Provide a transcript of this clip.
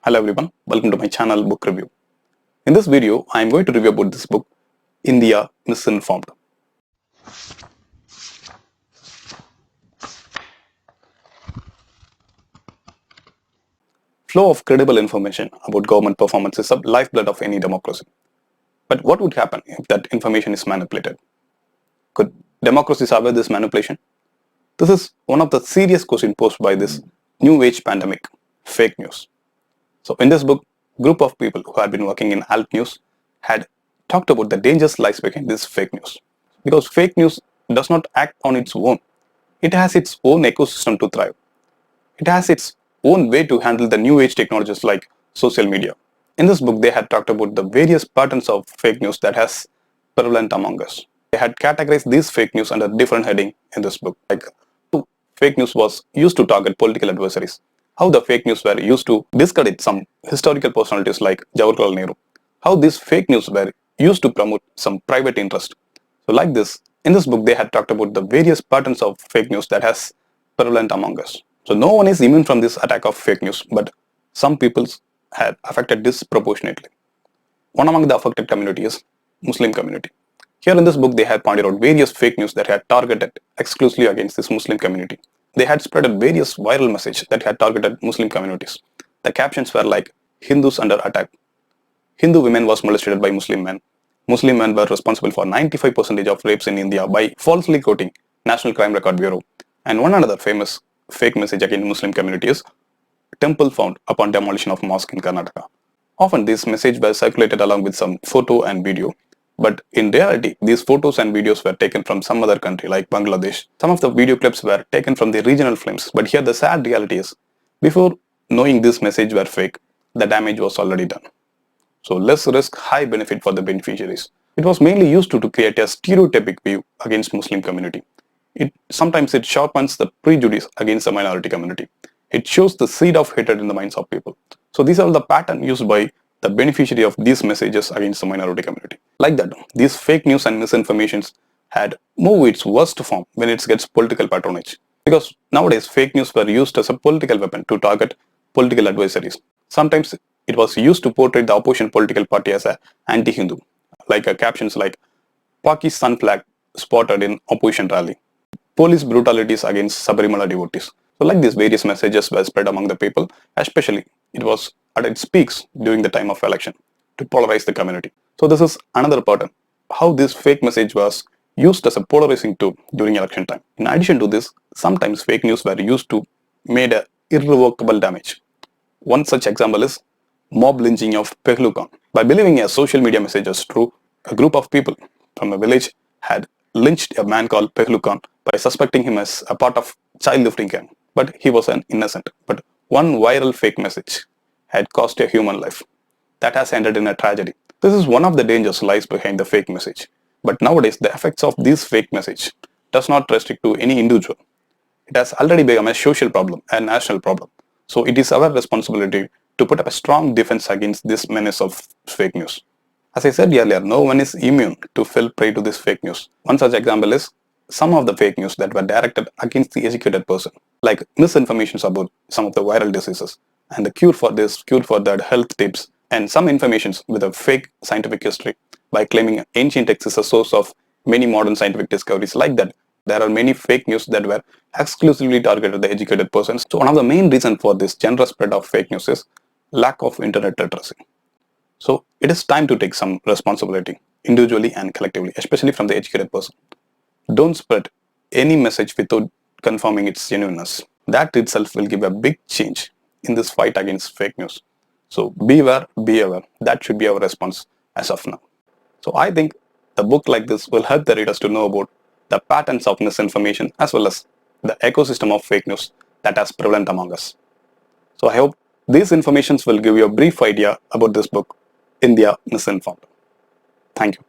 Hello everyone, welcome to my channel Book Review. In this video, I am going to review about this book, India Misinformed. Flow of credible information about government performance is the lifeblood of any democracy. But what would happen if that information is manipulated? Could democracy survive this manipulation? This is one of the serious questions posed by this new age pandemic, fake news. So in this book, group of people who had been working in alt news had talked about the dangers lies behind this fake news. Because fake news does not act on its own. It has its own ecosystem to thrive. It has its own way to handle the new age technologies like social media. In this book, they had talked about the various patterns of fake news that has prevalent among us. They had categorized these fake news under different heading in this book. Like how fake news was used to target political adversaries, how the fake news were used to discredit some historical personalities like Jawaharlal Nehru, how these fake news were used to promote some private interest. So like this, in this book, they had talked about the various patterns of fake news that has prevalent among us. So no one is immune from this attack of fake news, but some people had affected disproportionately. One among the affected community is Muslim community. Here in this book, they had pointed out various fake news that had targeted exclusively against this Muslim community. They had spread various viral messages that had targeted Muslim communities. The captions were like, Hindus under attack. Hindu women was molested by Muslim men. Muslim men were responsible for 95% of rapes in India by falsely quoting National Crime Record Bureau. And one another famous fake message against Muslim community is temple found upon demolition of mosque in Karnataka. Often these messages were circulated along with some photo and video, but in reality these photos and videos were taken from some other country like Bangladesh. Some of the video clips were taken from the regional films, but here the sad reality is, before knowing this message were fake, the damage was already done. So less risk, high benefit for the beneficiaries. It was mainly used to create a stereotypic view against Muslim community. Sometimes it sharpens the prejudice against the minority community. It shows the seed of hatred in the minds of people. So these are the pattern used by the beneficiary of these messages against the minority community. Like that, these fake news and misinformations had moved its worst form when it gets political patronage. Because nowadays fake news were used as a political weapon to target political adversaries. Sometimes it was used to portray the opposition political party as an anti-Hindu, like captions like Pakistan flag spotted in opposition rally, police brutalities against Sabarimala devotees. So like these various messages were spread among the people, especially it was at its peaks during the time of election to polarize the community. So this is another pattern, how this fake message was used as a polarizing tool during election time. In addition to this, sometimes fake news were used to make a irrevocable damage. One such example is mob lynching of Pehlu Khan. By believing a social media message as true, a group of people from a village had lynched a man called Pehlu Khan by suspecting him as a part of child lifting gang. But he was an innocent. But one viral fake message had cost a human life. That has ended in a tragedy. This is one of the dangers lies behind the fake message. But nowadays, the effects of this fake message does not restrict to any individual. It has already become a social problem, a national problem. So it is our responsibility to put up a strong defense against this menace of fake news. As I said earlier, no one is immune to fall prey to this fake news. One such example is some of the fake news that were directed against the educated person, like misinformations about some of the viral diseases, and the cure for this, cure for that, health tips, and some informations with a fake scientific history by claiming ancient texts is a source of many modern scientific discoveries. Like that, there are many fake news that were exclusively targeted at the educated persons. So one of the main reasons for this general spread of fake news is lack of internet literacy. So it is time to take some responsibility individually and collectively, especially from the educated person. Don't spread any message without confirming its genuineness. That itself will give a big change in this fight against fake news. So beware, be aware. That should be our response as of now. So I think a book like this will help the readers to know about the patterns of misinformation as well as the ecosystem of fake news that is prevalent among us. So I hope these informations will give you a brief idea about this book, India Misinformed. Thank you.